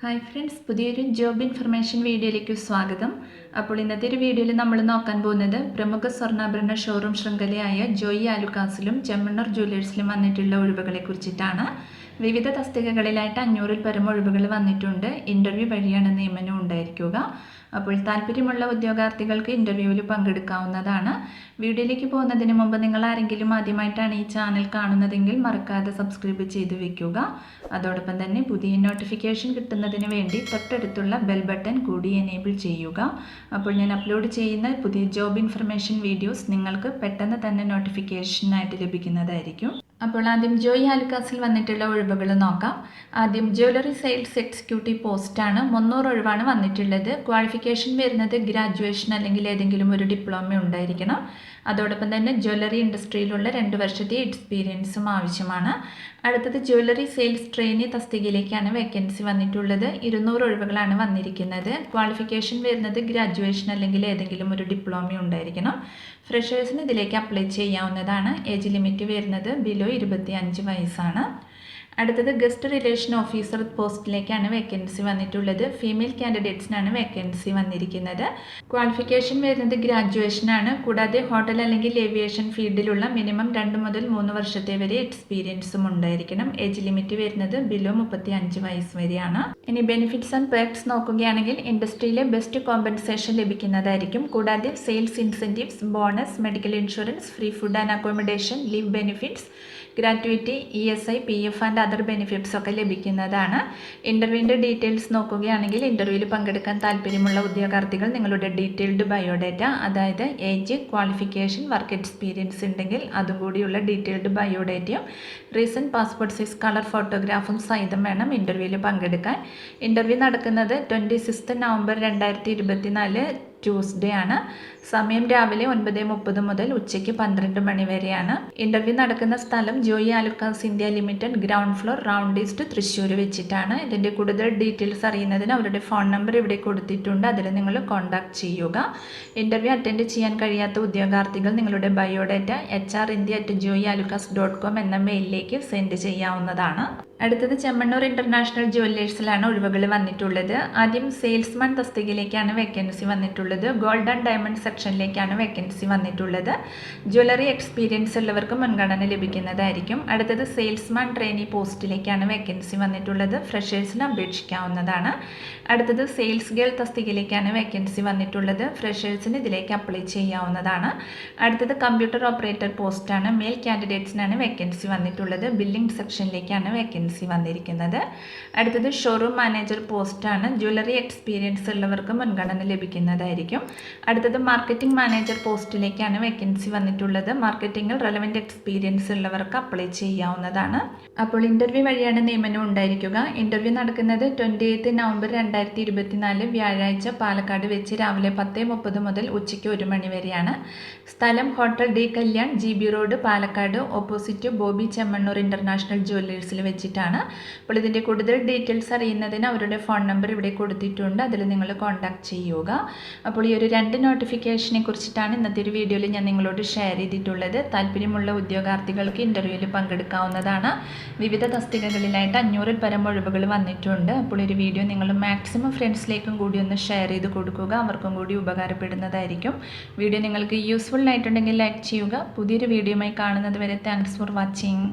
Hi friends, പുതിയൊരു job information വീഡിയോയിലേക്ക് സ്വാഗതം. അപ്പോൾ ഇന്നത്തെ ഒരു വീഡിയോയിൽ നമ്മൾ നോക്കാൻ പോകുന്നത് പ്രമുഖ സ്വർണ്ണാഭരണ ഷോറൂം ശൃംഖലയായ ജോയി ആലുക്കാസിലും ചെമ്മണ്ണൂർ ജ്വല്ലേഴ്സിലും വന്നിട്ടുള്ള ഒഴിവുകളെ കുറിച്ചിട്ടാണ്. വിവിധ തസ്തികകളിലായിട്ട് 500-ൽ പരം ഒഴിവുകൾ വന്നിട്ടുണ്ട്. ഇൻ്റർവ്യൂ വഴിയാണ് നിയമനം ഉണ്ടായിരിക്കുക. അപ്പോൾ താല്പര്യമുള്ള ഉദ്യോഗാർത്ഥികൾക്ക് ഇൻ്റർവ്യൂവിൽ പങ്കെടുക്കാവുന്നതാണ്. വീഡിയോയിലേക്ക് പോകുന്നതിന് മുമ്പ് നിങ്ങൾ ആരെങ്കിലും ആദ്യമായിട്ടാണ് ഈ ചാനൽ കാണുന്നതെങ്കിൽ മറക്കാതെ സബ്സ്ക്രൈബ് ചെയ്ത് വെക്കുക. അതോടൊപ്പം തന്നെ പുതിയ നോട്ടിഫിക്കേഷൻ കിട്ടുന്നതിന് വേണ്ടി തൊട്ടടുത്തുള്ള ബെൽ ബട്ടൺ കൂടി എനേബിൾ ചെയ്യുക. അപ്പോൾ ഞാൻ അപ്ലോഡ് ചെയ്യുന്ന പുതിയ ജോബ് ഇൻഫർമേഷൻ വീഡിയോസ് നിങ്ങൾക്ക് പെട്ടെന്ന് തന്നെ നോട്ടിഫിക്കേഷനായിട്ട് ലഭിക്കുന്നതായിരിക്കും. അപ്പോൾ ആദ്യം ജോയി ആലുക്കാസിൽ വന്നിട്ടുള്ള ഒഴിവുകൾ നോക്കാം. ആദ്യം ജ്വല്ലറി സെയിൽസ് എക്സിക്യൂട്ടീവ് പോസ്റ്റാണ്. 300 ഒഴിവാണ് വന്നിട്ടുള്ളത്. ക്വാളിഫിക്കേഷൻ വരുന്നത് ഗ്രാജുവേഷൻ അല്ലെങ്കിൽ ഏതെങ്കിലും ഒരു ഡിപ്ലോമ ഉണ്ടായിരിക്കണം. അതോടൊപ്പം തന്നെ ജ്വല്ലറി ഇൻഡസ്ട്രിയിലുള്ള 2 വർഷത്തെ എക്സ്പീരിയൻസും ആവശ്യമാണ്. അടുത്തത് ജ്വല്ലറി സെയിൽസ് ട്രെയിനി തസ്തികയിലേക്കാണ് വേക്കൻസി വന്നിട്ടുള്ളത്. 200 ഒഴിവുകളാണ് വന്നിരിക്കുന്നത്. ക്വാളിഫിക്കേഷൻ വരുന്നത് ഗ്രാജുവേഷൻ അല്ലെങ്കിൽ ഏതെങ്കിലും ഒരു ഡിപ്ലോമ ഉണ്ടായിരിക്കണം. ഫ്രഷേഴ്സിന് ഇതിലേക്ക് അപ്ലൈ ചെയ്യാവുന്നതാണ്. ഏജ് ലിമിറ്റ് വരുന്നത് ബിലോ 25 വയസ്സാണ്. അടുത്തത് ഗസ്റ്റ് റിലേഷൻ ഓഫീസർ പോസ്റ്റിലേക്കാണ് വേക്കൻസി വന്നിട്ടുള്ളത്. ഫീമെയിൽ കാൻഡിഡേറ്റ്സിനാണ് വേക്കൻസി വന്നിരിക്കുന്നത്. ക്വാളിഫിക്കേഷൻ വരുന്നത് ഗ്രാജുവേഷനാണ്. കൂടാതെ ഹോട്ടൽ അല്ലെങ്കിൽ ഏവിയേഷൻ ഫീൽഡിലുള്ള മിനിമം 2 മുതൽ 3 വർഷത്തെ വരെ എക്സ്പീരിയൻസും ഉണ്ടായിരിക്കണം. ഏജ് ലിമിറ്റ് വരുന്നത് ബിലോ 35 വയസ്സ് വരെയാണ്. ഇനി ബെനിഫിറ്റ്സ് ആൻഡ് പെർക്സ് നോക്കുകയാണെങ്കിൽ ഇൻഡസ്ട്രിയിലെ ബെസ്റ്റ് കോമ്പൻസേഷൻ ലഭിക്കുന്നതായിരിക്കും. കൂടാതെ sales incentives, bonus, medical insurance, free food and accommodation, leave benefits, gratuity, ESI, PF and other benefits ഒക്കെ ലഭിക്കുന്നതാണ്. ഇൻ്റർവ്യൂവിൻ്റെ ഡീറ്റെയിൽസ് നോക്കുകയാണെങ്കിൽ ഇൻ്റർവ്യൂവിൽ പങ്കെടുക്കാൻ താല്പര്യമുള്ള ഉദ്യോഗാർത്ഥികൾ നിങ്ങളുടെ ഡീറ്റെയിൽഡ് ബയോഡേറ്റ, അതായത് ഏജ്, ക്വാളിഫിക്കേഷൻ, വർക്ക് എക്സ്പീരിയൻസ് ഉണ്ടെങ്കിൽ അതും കൂടിയുള്ള ഡീറ്റെയിൽഡ് ബയോഡേറ്റയും റീസെൻറ്റ് പാസ്പോർട്ട് സൈസ് കളർ ഫോട്ടോഗ്രാഫും സഹിതം വേണം ഇൻ്റർവ്യൂവിൽ പങ്കെടുക്കാൻ. ഇൻ്റർവ്യൂ നടക്കുന്നത് 26 നവംബർ 2024 ട്യൂസ്ഡേ ആണ്. സമയം രാവിലെ 9:30 മുതൽ ഉച്ചയ്ക്ക് 12 മണി വരെയാണ്. ഇൻ്റർവ്യൂ നടക്കുന്ന സ്ഥലം Joy Alukkas India limited, ground floor, round east, Thrissur വെച്ചിട്ടാണ്. ഇതിൻ്റെ കൂടുതൽ ഡീറ്റെയിൽസ് അറിയുന്നതിന് അവരുടെ ഫോൺ നമ്പർ ഇവിടെ കൊടുത്തിട്ടുണ്ട്. അതിൽ നിങ്ങൾ കോൺടാക്ട് ചെയ്യുക. ഇൻ്റർവ്യൂ അറ്റൻഡ് ചെയ്യാൻ കഴിയാത്ത ഉദ്യോഗാർത്ഥികൾ നിങ്ങളുടെ ബയോഡേറ്റ hr@joyialukas.com എന്ന മെയിലിലേക്ക് സെൻഡ് ചെയ്യാവുന്നതാണ്. അടുത്തത് ചെമ്മണ്ണൂർ ഇൻ്റർനാഷണൽ ജ്വല്ലേഴ്സിലാണ് ഒഴിവുകൾ വന്നിട്ടുള്ളത്. ആദ്യം സെയിൽസ്മാൻ തസ്തികയിലേക്കാണ് വേക്കൻസി വന്നിട്ടുള്ളത്. ഗോൾഡ് ആൻഡ് ഡയമണ്ട് സെക്ഷനിലേക്കാണ് വേക്കൻസി വന്നിട്ടുള്ളത്. ജ്വല്ലറി എക്സ്പീരിയൻസ് ഉള്ളവർക്ക് മുൻഗണന ലഭിക്കുന്നതായിരിക്കും. അടുത്തത് സെയിൽസ്മാൻ ട്രെയിനി പോസ്റ്റിലേക്കാണ് വേക്കൻസി വന്നിട്ടുള്ളത്. ഫ്രഷേഴ്സിന് അപേക്ഷിക്കാവുന്നതാണ്. അടുത്തത് സെയിൽസ് ഗേൾ തസ്തികയിലേക്കാണ് വേക്കൻസി വന്നിട്ടുള്ളത്. ഫ്രഷേഴ്സിന് ഇതിലേക്ക് അപ്ലൈ ചെയ്യാവുന്നതാണ്. അടുത്തത് കമ്പ്യൂട്ടർ ഓപ്പറേറ്റർ പോസ്റ്റാണ്. മെയിൽ കാൻഡിഡേറ്റ്സിനാണ് വേക്കൻസി വന്നിട്ടുള്ളത്. ബില്ലിംഗ് സെക്ഷനിലേക്കാണ് വേക്കൻസി വന്നിരിക്കുന്നത്. അടുത്തത് ഷോറൂം മാനേജർ പോസ്റ്റാണ്. ജ്വല്ലറി എക്സ്പീരിയൻസ് ഉള്ളവർക്ക് മുൻഗണന ലഭിക്കുന്നതായിരിക്കും. അടുത്തത് മാർക്കറ്റിംഗ് മാനേജർ പോസ്റ്റിലേക്കാണ് വേക്കൻസി വന്നിട്ടുള്ളത്. മാർക്കറ്റിംഗിൽ റെലവൻറ്റ് എക്സ്പീരിയൻസ് ഉള്ളവർക്ക് അപ്ലൈ ചെയ്യാവുന്നതാണ്. അപ്പോൾ ഇൻ്റർവ്യൂ വഴിയാണ് നിയമനം ഉണ്ടായിരിക്കുക. ഇൻ്റർവ്യൂ നടക്കുന്നത് 28 നവംബർ 2024 വ്യാഴാഴ്ച പാലക്കാട് വെച്ച് രാവിലെ 10:30 മുതൽ ഉച്ചയ്ക്ക് 1 മണി വരെയാണ്. സ്ഥലം hotel D Kalyan, GB road, Palakkad, opposite Bobby Chemmanur international ജ്വല്ലേഴ്സിൽ വെച്ചിട്ടാണ്. അപ്പോൾ ഇതിൻ്റെ കൂടുതൽ ഡീറ്റെയിൽസ് അറിയുന്നതിന് അവരുടെ ഫോൺ നമ്പർ ഇവിടെ കൊടുത്തിട്ടുണ്ട്. അതിൽ നിങ്ങൾ കോൺടാക്ട് ചെയ്യുക. അപ്പോൾ ഈ ഒരു 2 നോട്ടിഫിക്കേഷനെ കുറിച്ചിട്ടാണ് ഇന്നത്തെ ഒരു വീഡിയോയിൽ ഞാൻ നിങ്ങളോട് ഷെയർ ചെയ്തിട്ടുള്ളത്. താല്പര്യമുള്ള ഉദ്യോഗാർത്ഥികൾക്ക് ഇൻ്റർവ്യൂവിൽ പങ്കെടുക്കാവുന്നതാണ്. വിവിധ തസ്തികകളിലായിട്ട് 500-ൽ പരം ഒഴിവുകൾ വന്നിട്ടുണ്ട്. അപ്പോൾ ഒരു വീഡിയോ നിങ്ങൾ മാക്സിമം ഫ്രണ്ട്സിലേക്കും കൂടി ഒന്ന് ഷെയർ ചെയ്ത് കൊടുക്കുക. അവർക്കും കൂടി ഉപകാരപ്പെടുന്നതായിരിക്കും. വീഡിയോ നിങ്ങൾക്ക് യൂസ്ഫുൾ ആയിട്ടുണ്ടെങ്കിൽ ലൈക്ക് ചെയ്യുക. പുതിയൊരു വീഡിയോയുമായി കാണുന്നത് വരെ താങ്ക്സ് ഫോർ വാച്ചിങ്.